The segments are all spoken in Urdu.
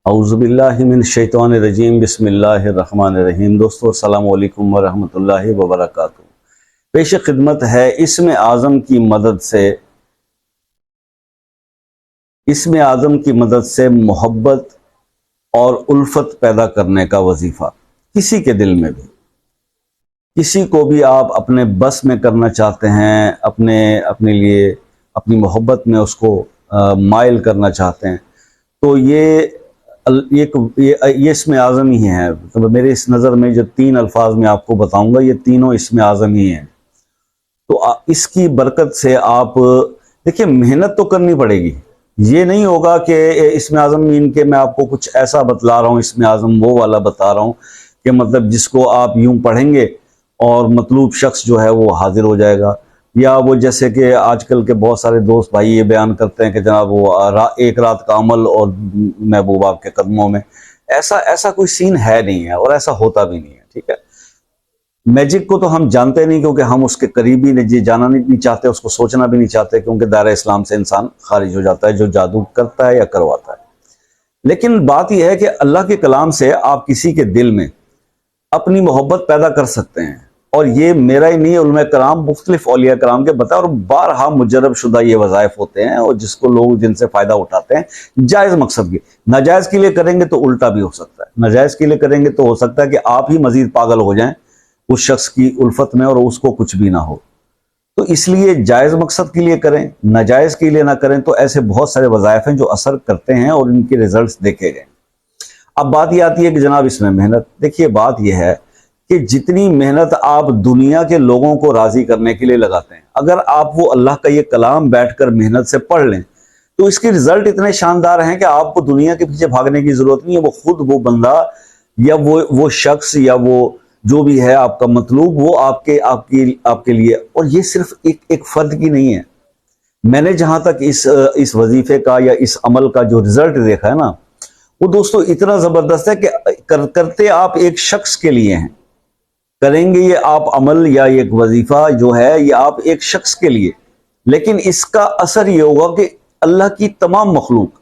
اعوذ باللہ من الشیطان الرجیم بسم اللہ الرحمن الرحیم۔ دوستو السلام علیکم ورحمۃ اللہ وبرکاتہ۔ پیش خدمت ہے اسم اعظم کی مدد سے محبت اور الفت پیدا کرنے کا وظیفہ کسی کے دل میں بھی، کسی کو بھی آپ اپنے بس میں کرنا چاہتے ہیں، اپنے لیے اپنی محبت میں اس کو مائل کرنا چاہتے ہیں، تو یہ اسم اعظم ہی ہے۔ میرے اس نظر میں جو تین الفاظ میں آپ کو بتاؤں گا، یہ تینوں اسم اعظم ہی ہیں۔ تو اس کی برکت سے آپ دیکھیں، محنت تو کرنی پڑے گی۔ یہ نہیں ہوگا کہ اسم اعظم ان کے میں آپ کو کچھ ایسا بتلا رہا ہوں، اسم اعظم وہ والا بتا رہا ہوں کہ مطلب جس کو آپ یوں پڑھیں گے اور مطلوب شخص جو ہے وہ حاضر ہو جائے گا، یا وہ جیسے کہ آج کل کے بہت سارے دوست بھائی یہ بیان کرتے ہیں کہ جناب وہ ایک رات کا عمل اور محبوب آپ کے قدموں میں، ایسا کوئی سین ہے نہیں ہے اور ایسا ہوتا بھی نہیں ہے، ٹھیک ہے۔ میجک کو تو ہم جانتے نہیں، کیونکہ ہم اس کے قریبی نہیں جانا نہیں چاہتے، اس کو سوچنا بھی نہیں چاہتے، کیونکہ دائرہ اسلام سے انسان خارج ہو جاتا ہے جو جادو کرتا ہے یا کرواتا ہے۔ لیکن بات یہ ہے کہ اللہ کے کلام سے آپ کسی کے دل میں اپنی محبت پیدا کر سکتے ہیں، اور یہ میرا ہی نہیں، علماء کرام مختلف اولیاء کرام کے بتائے اور بارہا مجرب شدہ یہ وظائف ہوتے ہیں، اور جس کو لوگ جن سے فائدہ اٹھاتے ہیں جائز مقصد کی۔ ناجائز کے لیے کریں گے تو الٹا بھی ہو سکتا ہے، ناجائز کے لیے کریں گے تو ہو سکتا ہے کہ آپ ہی مزید پاگل ہو جائیں اس شخص کی الفت میں اور اس کو کچھ بھی نہ ہو۔ تو اس لیے جائز مقصد کے لیے کریں، ناجائز کے لیے نہ کریں۔ تو ایسے بہت سارے وظائف ہیں جو اثر کرتے ہیں اور ان کے ریزلٹس دیکھے گئے۔ اب بات یہ آتی ہے کہ جناب اس میں محنت، دیکھیے بات یہ ہے کہ جتنی محنت آپ دنیا کے لوگوں کو راضی کرنے کے لیے لگاتے ہیں، اگر آپ وہ اللہ کا یہ کلام بیٹھ کر محنت سے پڑھ لیں تو اس کے رزلٹ اتنے شاندار ہیں کہ آپ کو دنیا کے پیچھے بھاگنے کی ضرورت نہیں ہے۔ وہ خود وہ بندہ یا وہ شخص یا وہ جو بھی ہے آپ کا مطلوب، وہ آپ کے لیے، اور یہ صرف ایک فرد کی نہیں ہے۔ میں نے جہاں تک اس وظیفے کا یا اس عمل کا جو رزلٹ دیکھا ہے نا، وہ دوستو اتنا زبردست ہے کہ کرتے آپ ایک شخص کے لیے ہیں، کریں گے یہ آپ عمل یا ایک وظیفہ جو ہے یہ آپ ایک شخص کے لیے، لیکن اس کا اثر یہ ہوگا کہ اللہ کی تمام مخلوق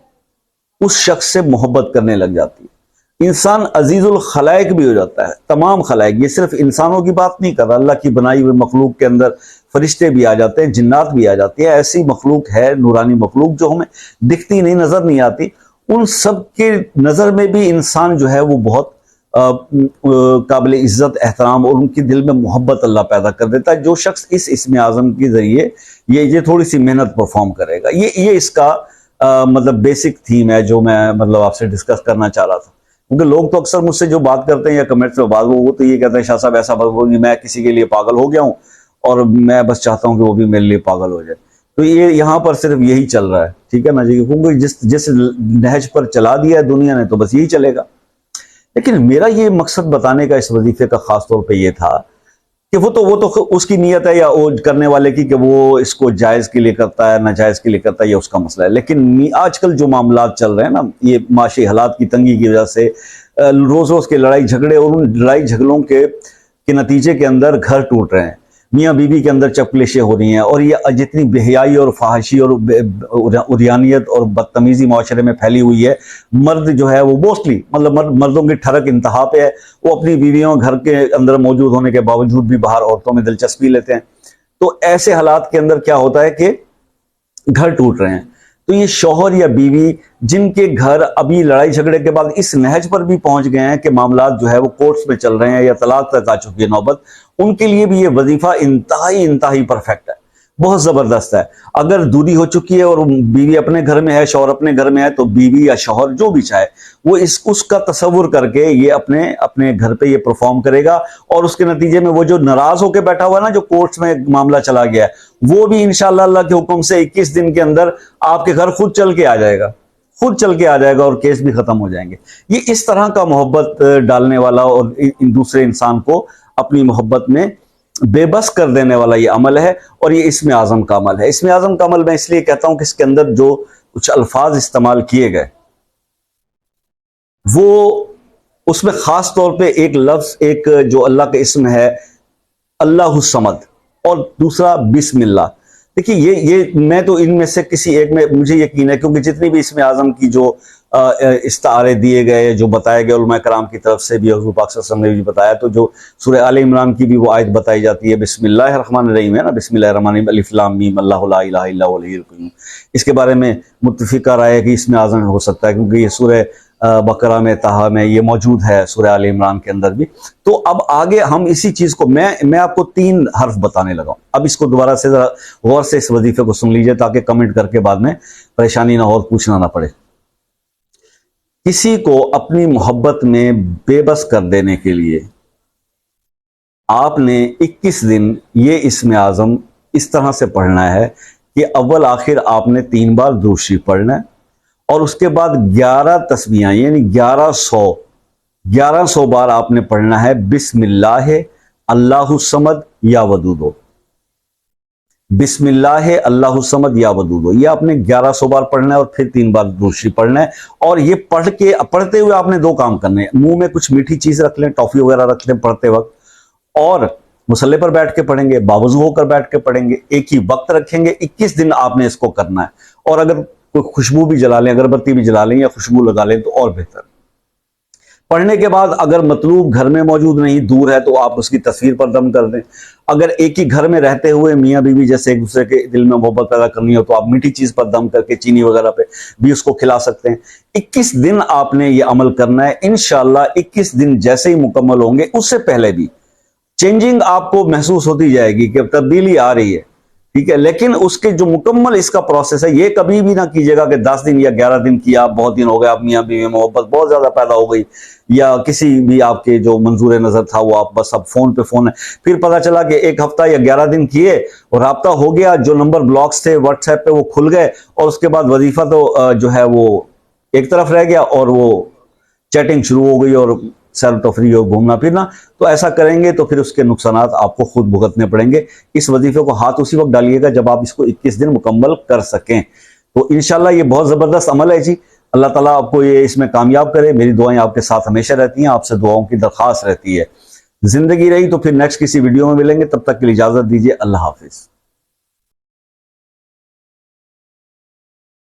اس شخص سے محبت کرنے لگ جاتی ہے۔ انسان عزیز الخلائق بھی ہو جاتا ہے، تمام خلائق، یہ صرف انسانوں کی بات نہیں کر رہا، اللہ کی بنائی ہوئی مخلوق کے اندر فرشتے بھی آ جاتے ہیں، جنات بھی آ جاتی ہیں، ایسی مخلوق ہے نورانی مخلوق جو ہمیں دکھتی نہیں، نظر نہیں آتی، ان سب کے نظر میں بھی انسان جو ہے وہ بہت قابل عزت احترام، اور ان کی دل میں محبت اللہ پیدا کر دیتا ہے۔ جو شخص اس اسم اعظم کے ذریعے یہ تھوڑی سی محنت پرفارم کرے گا، یہ اس کا مطلب بیسک تھیم ہے جو میں مطلب آپ سے ڈسکس کرنا چاہ رہا تھا۔ کیونکہ لوگ تو اکثر مجھ سے جو بات کرتے ہیں یا کمنٹس میں بات، وہ تو یہ کہتے ہیں شاہ صاحب ایسا میں کسی کے لیے پاگل ہو گیا ہوں اور میں بس چاہتا ہوں کہ وہ بھی میرے لیے پاگل ہو جائے۔ تو یہ یہاں پر صرف یہی چل رہا ہے، ٹھیک ہے نا جی، کیونکہ جس نہج پر چلا دیا ہے دنیا نے تو بس یہی چلے گا۔ لیکن میرا یہ مقصد بتانے کا اس وظیفے کا خاص طور پہ یہ تھا کہ وہ تو اس کی نیت ہے یا وہ کرنے والے کی کہ وہ اس کو جائز کے لیے کرتا ہے ناجائز کے لیے کرتا ہے، یہ اس کا مسئلہ ہے۔ لیکن آج کل جو معاملات چل رہے ہیں نا، یہ معاشی حالات کی تنگی کی وجہ سے روز کے لڑائی جھگڑے، اور ان لڑائی جھگڑوں کے نتیجے کے اندر گھر ٹوٹ رہے ہیں، میاں بیوی کے اندر چپکلیشیں ہو رہی ہیں، اور یہ جتنی بے حیائی اور فحاشی اور عریانیت اور بدتمیزی معاشرے میں پھیلی ہوئی ہے، مرد جو ہے وہ موسٹلی مطلب مردوں کی ٹھڑک انتہا پہ ہے، وہ اپنی بیویوں گھر کے اندر موجود ہونے کے باوجود بھی باہر عورتوں میں دلچسپی لیتے ہیں۔ تو ایسے حالات کے اندر کیا ہوتا ہے کہ گھر ٹوٹ رہے ہیں۔ تو یہ شوہر یا بیوی جن کے گھر ابھی لڑائی جھگڑے کے بعد اس نہج پر بھی پہنچ گئے ہیں کہ معاملات جو ہے وہ کورٹس میں چل رہے ہیں یا طلاق تک آ چکی ہے نوبت، ان کے لیے بھی یہ وظیفہ انتہائی پرفیکٹ ہے، بہت زبردست ہے۔ اگر دوری ہو چکی ہے اور بیوی اپنے گھر میں ہے، شوہر اپنے گھر میں ہے، تو بیوی یا شوہر جو بھی چاہے وہ اس کا تصور کر کے یہ اپنے گھر پہ یہ پرفارم کرے گا، اور اس کے نتیجے میں وہ جو ناراض ہو کے بیٹھا ہوا ہے نا، جو کورٹس میں معاملہ چلا گیا ہے، وہ بھی انشاءاللہ اللہ کے حکم سے 21 دن کے اندر آپ کے گھر خود چل کے آ جائے گا اور کیس بھی ختم ہو جائیں گے۔ یہ اس طرح کا محبت ڈالنے والا اور دوسرے انسان کو اپنی محبت میں بے بس کر دینے والا یہ عمل ہے، اور یہ اسم اعظم کا عمل ہے۔ اسم اعظم کا عمل میں اس لیے کہتا ہوں کہ اس کے اندر جو کچھ الفاظ استعمال کیے گئے، وہ اس میں خاص طور پہ ایک لفظ، ایک جو اللہ کا اسم ہے اللہ الصمد، اور دوسرا بسم اللہ۔ دیکھیے یہ میں تو ان میں سے کسی ایک میں مجھے یقین ہے، کیونکہ جتنی بھی اسم اعظم کی جو استعارے دیے گئے، جو بتائے گئے علماء کرام کی طرف سے بھی، حضور پاک صلی اللہ علیہ وسلم نے بھی بتایا، تو جو سورہ آل عمران کی بھی وہ آیت بتائی جاتی ہے، بسم اللہ الرحمن الرحیم ہے نا، بسم اللہ الرحمن الرحیم، الف لام میم اللہ لا الہ الا هو الحی القیوم، اس کے بارے میں متفقہ رائے ہے کہ اسم اعظم ہو سکتا ہے، کیونکہ یہ سورہ بقرہ میں، طٰہٰ میں یہ موجود ہے، سورہ آل عمران کے اندر بھی۔ تو اب آگے ہم اسی چیز کو میں آپ کو 3 حرف بتانے لگا ہوں، اب اس کو دوبارہ سے ذرا غور سے اس وظیفے کو سن لیجئے، تاکہ کمنٹ کر کے بعد میں پریشانی نہ ہو اور پوچھنا نہ پڑے۔ کسی کو اپنی محبت میں بے بس کر دینے کے لیے آپ نے 21 دن یہ اسم اعظم اس طرح سے پڑھنا ہے کہ اول آخر آپ نے 3 بار درود شریف پڑھنا ہے، اور اس کے بعد 11 تسبیحاں یعنی 1100 بار آپ نے پڑھنا ہے بسم اللہ اللہ الصمد یا ودودو، بسم اللہ اللہ الصمد یا ودودو، یہ آپ نے 1100 بار پڑھنا ہے، اور پھر 3 بار درود شریف پڑھنا ہے۔ اور یہ پڑھتے ہوئے آپ نے 2 کام کرنے ہیں، منہ میں کچھ میٹھی چیز رکھ لیں، ٹافی وغیرہ رکھ لیں پڑھتے وقت، اور مصلی پر بیٹھ کے پڑھیں گے، باوضو ہو کر بیٹھ کے پڑھیں گے، ایک ہی وقت رکھیں گے، 21 دن آپ نے اس کو کرنا ہے۔ اور اگر کوئی خوشبو بھی جلا لیں، اگربتی بھی جلا لیں یا خوشبو لگا لیں تو اور بہتر۔ پڑھنے کے بعد اگر مطلوب گھر میں موجود نہیں، دور ہے، تو آپ اس کی تصویر پر دم کر دیں۔ اگر ایک ہی گھر میں رہتے ہوئے میاں بیوی جیسے ایک دوسرے کے دل میں محبت پیدا کرنی ہو، تو آپ میٹھی چیز پر دم کر کے چینی وغیرہ پہ بھی اس کو کھلا سکتے ہیں۔ 21 دن آپ نے یہ عمل کرنا ہے، انشاءاللہ 21 دن جیسے ہی مکمل ہوں گے، اس سے پہلے بھی چینجنگ آپ کو محسوس ہوتی جائے گی کہ تبدیلی آ رہی ہے، ٹھیک ہے۔ لیکن اس کے جو مکمل اس کا پروسیس ہے، یہ کبھی بھی نہ کیجیے گا کہ 10 دن یا 11 دن کیا، بہت دن ہو گئے، آپ میاں بیوی میں محبت بہت زیادہ پیدا ہو گئی، یا کسی بھی آپ کے جو منظور نظر تھا وہ آپ بس اب فون پہ فون ہے، پھر پتہ چلا کہ 1 ہفتہ یا 11 دن کیے اور رابطہ ہو گیا، جو نمبر بلاکس تھے واٹس ایپ پہ وہ کھل گئے، اور اس کے بعد وظیفہ تو جو ہے وہ ایک طرف رہ گیا، اور وہ چیٹنگ شروع ہو گئی اور سیر و تفریح اور گھومنا پھرنا۔ تو ایسا کریں گے تو پھر اس کے نقصانات آپ کو خود بھگتنے پڑیں گے۔ اس وظیفے کو ہاتھ اسی وقت ڈالیے گا جب آپ اس کو 21 دن مکمل کر سکیں۔ تو انشاءاللہ یہ بہت زبردست عمل ہے جی، اللہ تعالیٰ آپ کو یہ اس میں کامیاب کرے۔ میری دعائیں آپ کے ساتھ ہمیشہ رہتی ہیں، آپ سے دعاؤں کی درخواست رہتی ہے۔ زندگی رہی تو پھر نیکسٹ کسی ویڈیو میں ملیں گے، تب تک کے لیے اجازت دیجیے، اللہ حافظ۔